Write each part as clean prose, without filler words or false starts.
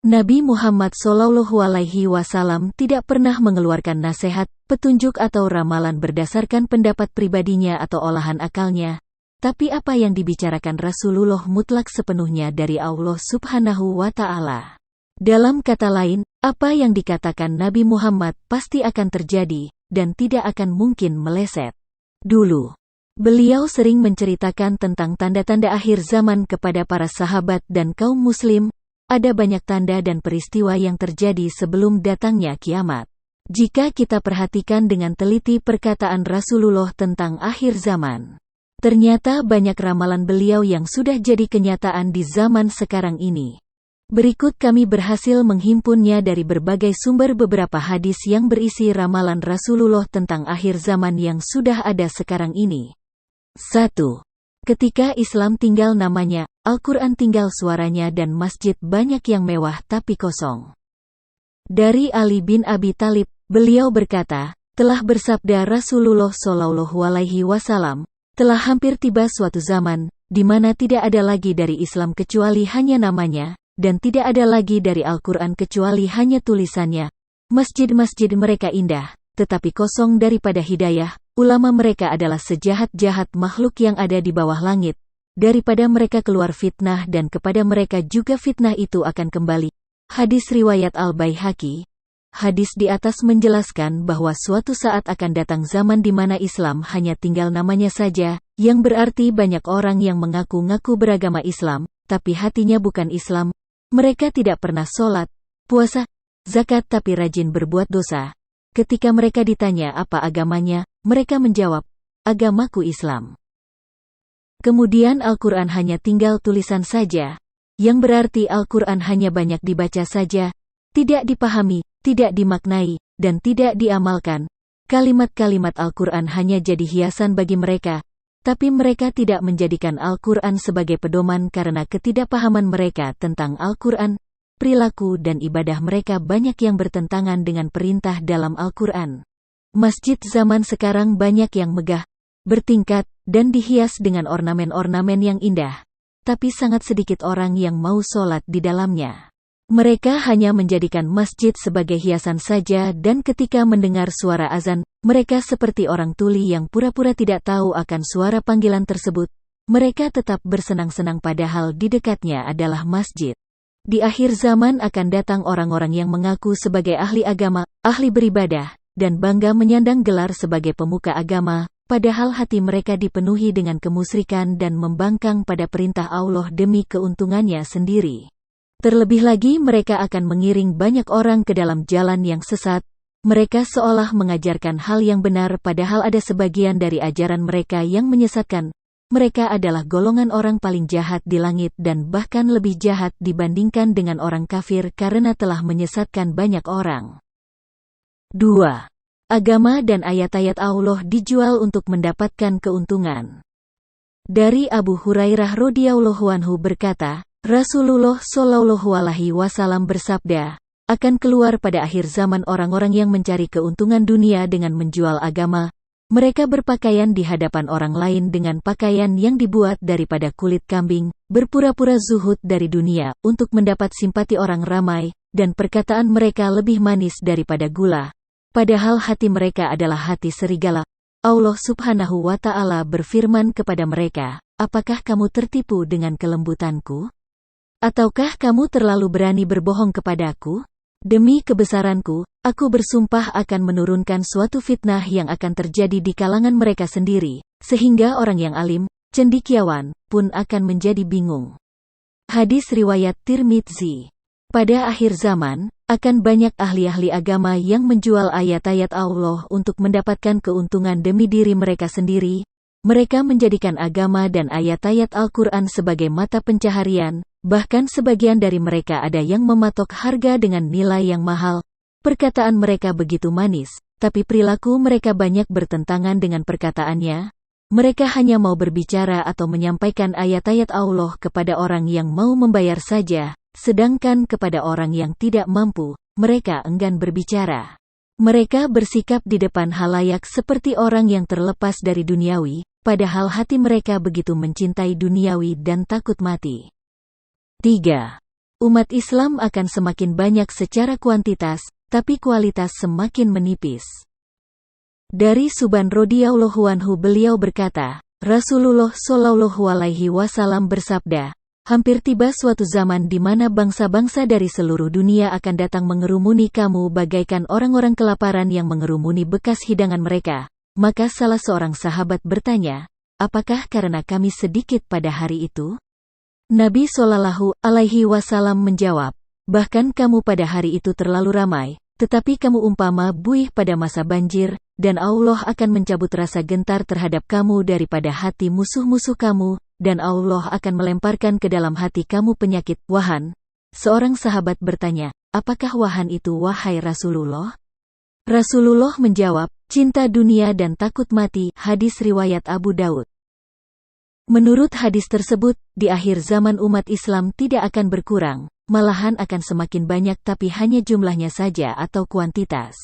Nabi Muhammad SAW tidak pernah mengeluarkan nasihat, petunjuk atau ramalan berdasarkan pendapat pribadinya atau olahan akalnya. Tapi apa yang dibicarakan Rasulullah mutlak sepenuhnya dari Allah Subhanahu wa Ta'ala. Dalam kata lain, apa yang dikatakan Nabi Muhammad pasti akan terjadi, dan tidak akan mungkin meleset. Dulu, beliau sering menceritakan tentang tanda-tanda akhir zaman kepada para sahabat dan kaum muslim. Ada banyak tanda dan peristiwa yang terjadi sebelum datangnya kiamat. Jika kita perhatikan dengan teliti perkataan Rasulullah tentang akhir zaman, ternyata banyak ramalan beliau yang sudah jadi kenyataan di zaman sekarang ini. Berikut kami berhasil menghimpunnya dari berbagai sumber beberapa hadis yang berisi ramalan Rasulullah tentang akhir zaman yang sudah ada sekarang ini. 1. Ketika Islam tinggal namanya, Al-Quran tinggal suaranya dan masjid banyak yang mewah tapi kosong. Dari Ali bin Abi Thalib, beliau berkata, telah bersabda Rasulullah SAW, telah hampir tiba suatu zaman, di mana tidak ada lagi dari Islam kecuali hanya namanya, dan tidak ada lagi dari Al-Quran kecuali hanya tulisannya. Masjid-masjid mereka indah, tetapi kosong daripada hidayah. Ulama mereka adalah sejahat-jahat makhluk yang ada di bawah langit. Daripada mereka keluar fitnah dan kepada mereka juga fitnah itu akan kembali. Hadis riwayat Al-Baihaqi. Hadis di atas menjelaskan bahwa suatu saat akan datang zaman di mana Islam hanya tinggal namanya saja, yang berarti banyak orang yang mengaku-ngaku beragama Islam, tapi hatinya bukan Islam. Mereka tidak pernah sholat, puasa, zakat tapi rajin berbuat dosa. Ketika mereka ditanya apa agamanya, mereka menjawab, agamaku Islam. Kemudian Al-Quran hanya tinggal tulisan saja, yang berarti Al-Quran hanya banyak dibaca saja, tidak dipahami, tidak dimaknai, dan tidak diamalkan. Kalimat-kalimat Al-Quran hanya jadi hiasan bagi mereka, tapi mereka tidak menjadikan Al-Quran sebagai pedoman karena ketidakpahaman mereka tentang Al-Quran. Perilaku dan ibadah mereka banyak yang bertentangan dengan perintah dalam Al-Quran. Masjid zaman sekarang banyak yang megah, bertingkat, dan dihias dengan ornamen-ornamen yang indah. Tapi sangat sedikit orang yang mau sholat di dalamnya. Mereka hanya menjadikan masjid sebagai hiasan saja dan ketika mendengar suara azan, mereka seperti orang tuli yang pura-pura tidak tahu akan suara panggilan tersebut. Mereka tetap bersenang-senang padahal di dekatnya adalah masjid. Di akhir zaman akan datang orang-orang yang mengaku sebagai ahli agama, ahli beribadah, dan bangga menyandang gelar sebagai pemuka agama, padahal hati mereka dipenuhi dengan kemusyrikan dan membangkang pada perintah Allah demi keuntungannya sendiri. Terlebih lagi mereka akan mengiring banyak orang ke dalam jalan yang sesat. Mereka seolah mengajarkan hal yang benar padahal ada sebagian dari ajaran mereka yang menyesatkan. Mereka adalah golongan orang paling jahat di langit dan bahkan lebih jahat dibandingkan dengan orang kafir karena telah menyesatkan banyak orang. 2. Agama dan ayat-ayat Allah dijual untuk mendapatkan keuntungan. Dari Abu Hurairah radhiyallahu anhu berkata, Rasulullah SAW bersabda, akan keluar pada akhir zaman orang-orang yang mencari keuntungan dunia dengan menjual agama. Mereka berpakaian di hadapan orang lain dengan pakaian yang dibuat daripada kulit kambing, berpura-pura zuhud dari dunia untuk mendapat simpati orang ramai, dan perkataan mereka lebih manis daripada gula. Padahal hati mereka adalah hati serigala. Allah Subhanahu wa Ta'ala berfirman kepada mereka, apakah kamu tertipu dengan kelembutanku? Ataukah kamu terlalu berani berbohong kepadaku? Demi kebesaranku, aku bersumpah akan menurunkan suatu fitnah yang akan terjadi di kalangan mereka sendiri, sehingga orang yang alim, cendekiawan, pun akan menjadi bingung. Hadis riwayat Tirmidzi. Pada akhir zaman, akan banyak ahli-ahli agama yang menjual ayat-ayat Allah untuk mendapatkan keuntungan demi diri mereka sendiri. Mereka menjadikan agama dan ayat-ayat Al-Quran sebagai mata pencaharian. Bahkan sebagian dari mereka ada yang mematok harga dengan nilai yang mahal. Perkataan mereka begitu manis, tapi perilaku mereka banyak bertentangan dengan perkataannya. Mereka hanya mau berbicara atau menyampaikan ayat-ayat Allah kepada orang yang mau membayar saja, sedangkan kepada orang yang tidak mampu, mereka enggan berbicara. Mereka bersikap di depan halayak seperti orang yang terlepas dari duniawi, padahal hati mereka begitu mencintai duniawi dan takut mati. 3. Umat Islam akan semakin banyak secara kuantitas, tapi kualitas semakin menipis. Dari Subhan radhiyallahu anhu beliau berkata, Rasulullah shallallahu alaihi wasallam bersabda, hampir tiba suatu zaman di mana bangsa-bangsa dari seluruh dunia akan datang mengerumuni kamu bagaikan orang-orang kelaparan yang mengerumuni bekas hidangan mereka. Maka salah seorang sahabat bertanya, apakah karena kami sedikit pada hari itu? Nabi Shallallahu alaihi wasallam menjawab, bahkan kamu pada hari itu terlalu ramai, tetapi kamu umpama buih pada masa banjir, dan Allah akan mencabut rasa gentar terhadap kamu daripada hati musuh-musuh kamu, dan Allah akan melemparkan ke dalam hati kamu penyakit, wahan. Seorang sahabat bertanya, apakah wahan itu wahai Rasulullah? Rasulullah menjawab, cinta dunia dan takut mati, hadis riwayat Abu Daud. Menurut hadis tersebut, di akhir zaman umat Islam tidak akan berkurang, malahan akan semakin banyak tapi hanya jumlahnya saja atau kuantitas.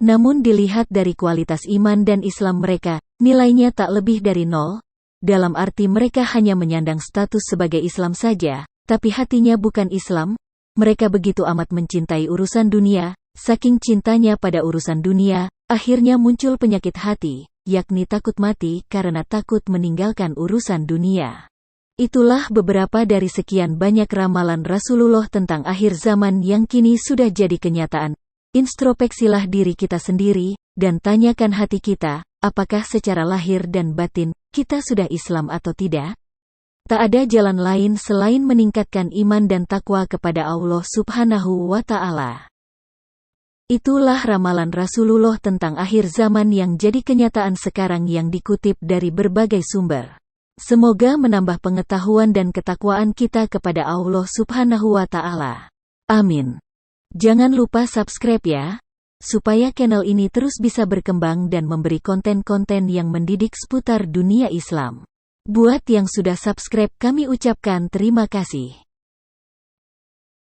Namun dilihat dari kualitas iman dan Islam mereka, nilainya tak lebih dari nol, dalam arti mereka hanya menyandang status sebagai Islam saja, tapi hatinya bukan Islam. Mereka begitu amat mencintai urusan dunia, saking cintanya pada urusan dunia, akhirnya muncul penyakit hati, yakni takut mati karena takut meninggalkan urusan dunia. Itulah beberapa dari sekian banyak ramalan Rasulullah tentang akhir zaman yang kini sudah jadi kenyataan. Introspeksilah diri kita sendiri, dan tanyakan hati kita, apakah secara lahir dan batin, kita sudah Islam atau tidak? Tak ada jalan lain selain meningkatkan iman dan takwa kepada Allah Subhanahu wa Ta'ala. Itulah ramalan Rasulullah tentang akhir zaman yang jadi kenyataan sekarang yang dikutip dari berbagai sumber. Semoga menambah pengetahuan dan ketakwaan kita kepada Allah Subhanahu wa Ta'ala. Amin. Jangan lupa subscribe ya, supaya channel ini terus bisa berkembang dan memberi konten-konten yang mendidik seputar dunia Islam. Buat yang sudah subscribe kami ucapkan terima kasih.